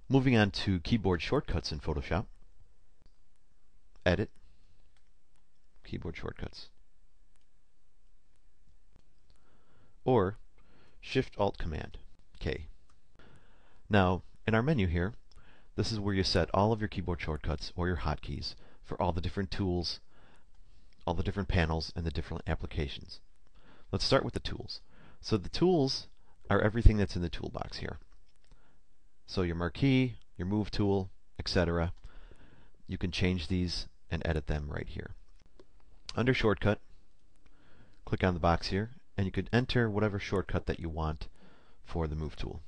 Moving on to keyboard shortcuts in Photoshop. Edit, keyboard shortcuts. Or Shift-Alt-Command, K. Now, in our menu here, this is where you set all of your keyboard shortcuts or your hotkeys for all the different tools, all the different panels, and the different applications. Let's start with the tools. So the tools are everything that's in the toolbox here. So your marquee, your move tool, etc. You can change these and edit them right here. Under shortcut, click on the box here, and you could enter whatever shortcut that you want for the move tool.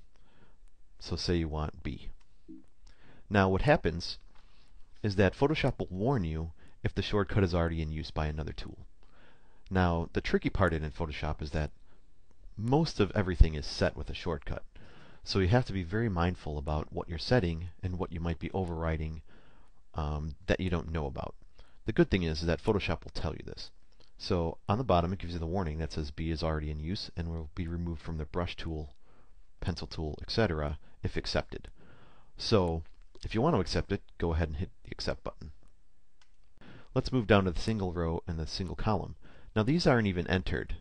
So say you want B. Now what happens is that Photoshop will warn you if the shortcut is already in use by another tool. Now the tricky part in Photoshop is that most of everything is set with a shortcut. So you have to be very mindful about what you're setting and what you might be overriding that you don't know about. The good thing is that Photoshop will tell you this. So on the bottom it gives you the warning that says B is already in use and will be removed from the brush tool, pencil tool, etc. if accepted. So if you want to accept it, go ahead and hit the accept button. Let's move down to the single row and the single column. Now these aren't even entered.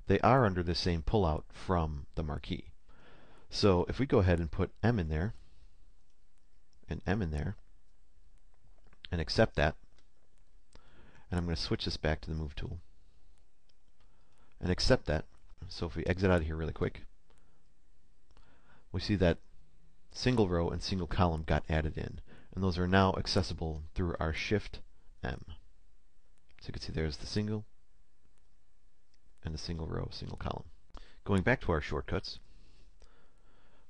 They are under the same pullout from the marquee. So if we go ahead and put M in there, and M in there, and accept that, and I'm going to switch this back to the move tool, and accept that. So if we exit out of here really quick, we see that single row and single column got added in, and those are now accessible through our Shift M. So you can see there's the single and the single row, single column. Going back to our shortcuts,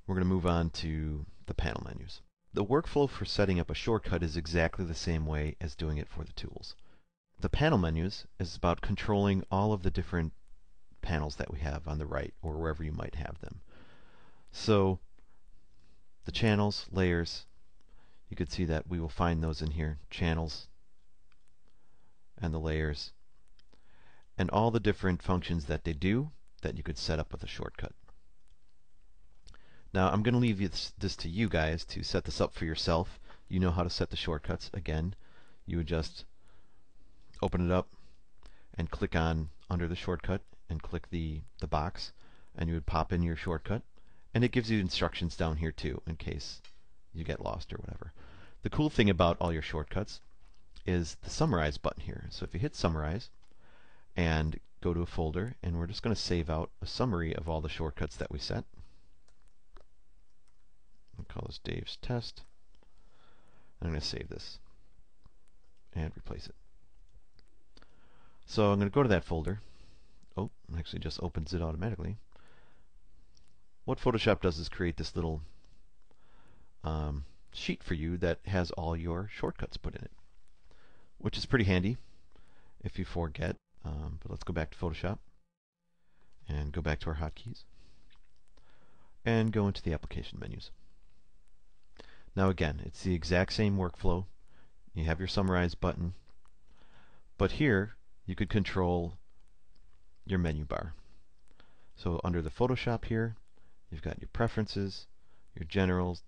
we're going to move on to the panel menus. The workflow for setting up a shortcut is exactly the same way as doing it for the tools. The panel menus is about controlling all of the different panels that we have on the right or wherever you might have them. So the channels, layers, you can see that we will find those in here, channels and the layers, and all the different functions that they do that you could set up with a shortcut. Now I'm going to leave this to you guys to set this up for yourself. You know how to set the shortcuts. Again, you would just open it up and click on under the shortcut and click the box, and you would pop in your shortcut, and it gives you instructions down here too in case you get lost or whatever. The cool thing about all your shortcuts is the summarize button here. So if you hit summarize and go to a folder, and we're just going to save out a summary of all the shortcuts that we set. I'll call this Dave's test. I'm going to save this and replace it. So I'm going to go to that folder. Oh, it actually just opens it automatically. What Photoshop does is create this little sheet for you that has all your shortcuts put in it, which is pretty handy if you forget. But let's go back to Photoshop and go back to our hotkeys and go into the application menus. Now again, it's the exact same workflow. You have your summarize button, but here you could control your menu bar. So under the Photoshop here, you've got your preferences, your generals.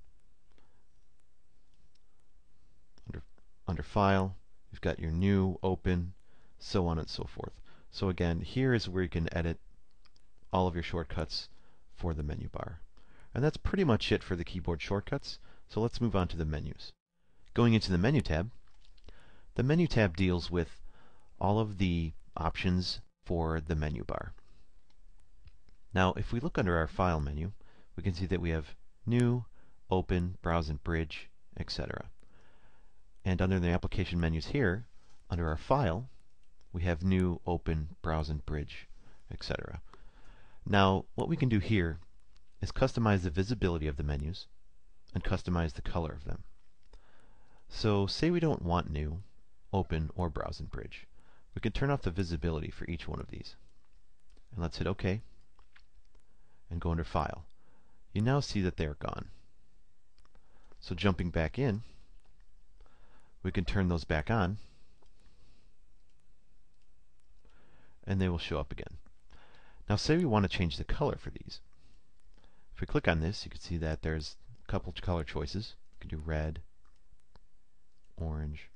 Under file, you've got your new, open, so on and so forth. So again, here is where you can edit all of your shortcuts for the menu bar. And that's pretty much it for the keyboard shortcuts. So let's move on to the menus. Going into the menu tab deals with all of the options for the menu bar. Now if we look under our file menu, we can see that we have new, open, browse and bridge, etc. And under the application menus here, under our file, we have new, open, browse and bridge, etc. Now what we can do here is customize the visibility of the menus and customize the color of them. So say we don't want new, open, or browse and bridge. We can turn off the visibility for each one of these. And let's hit OK and go under File. You now see that they're gone. So jumping back in, we can turn those back on and they will show up again. Now say we want to change the color for these. If we click on this, you can see that there's a couple color choices. could do red, orange,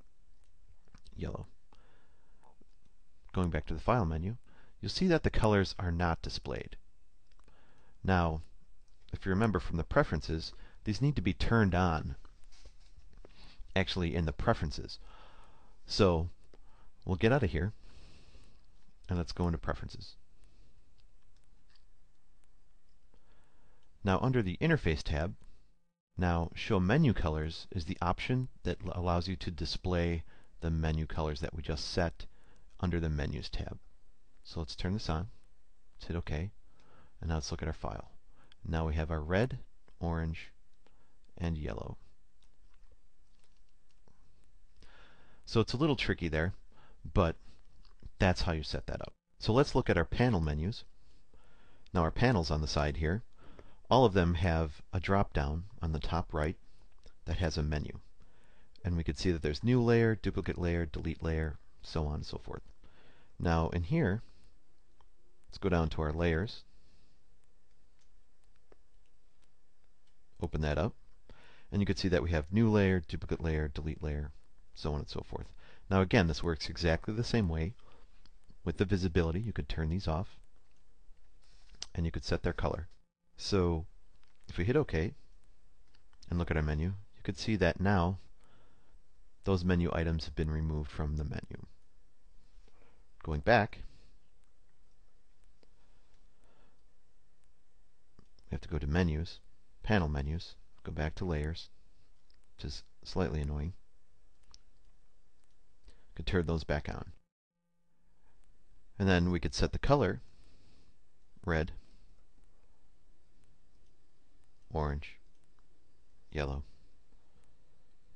yellow. Going back to the File menu, you'll see that the colors are not displayed. Now, if you remember from the preferences, these need to be turned on, actually in the preferences. So, we'll get out of here, and let's go into preferences. Now, under the Interface tab, now Show Menu Colors is the option that allows you to display the menu colors that we just set under the Menus tab. So let's turn this on. Let's hit OK. And now let's look at our file. Now we have our red, orange, and yellow. So it's a little tricky there, but that's how you set that up. So let's look at our panel menus. Now our panels on the side here, all of them have a drop down on the top right that has a menu. And we can see that there's new layer, duplicate layer, delete layer, so on and so forth. Now in here, let's go down to our layers. Open that up. And you can see that we have new layer, duplicate layer, delete layer, so on and so forth. Now again, this works exactly the same way. With the visibility, you could turn these off, and you could set their color. So if we hit OK and look at our menu, you can see that now those menu items have been removed from the menu. Going back, we have to go to Menus, Panel Menus, go back to Layers, which is slightly annoying. Could turn those back on. And then we could set the color, red, orange, yellow.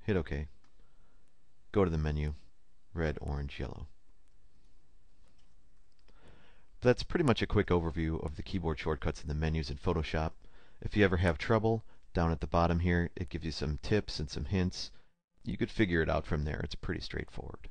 Hit OK. Go to the menu, red, orange, yellow. That's pretty much a quick overview of the keyboard shortcuts and the menus in Photoshop. If you ever have trouble, down at the bottom here, it gives you some tips and some hints. You could figure it out from there. It's pretty straightforward.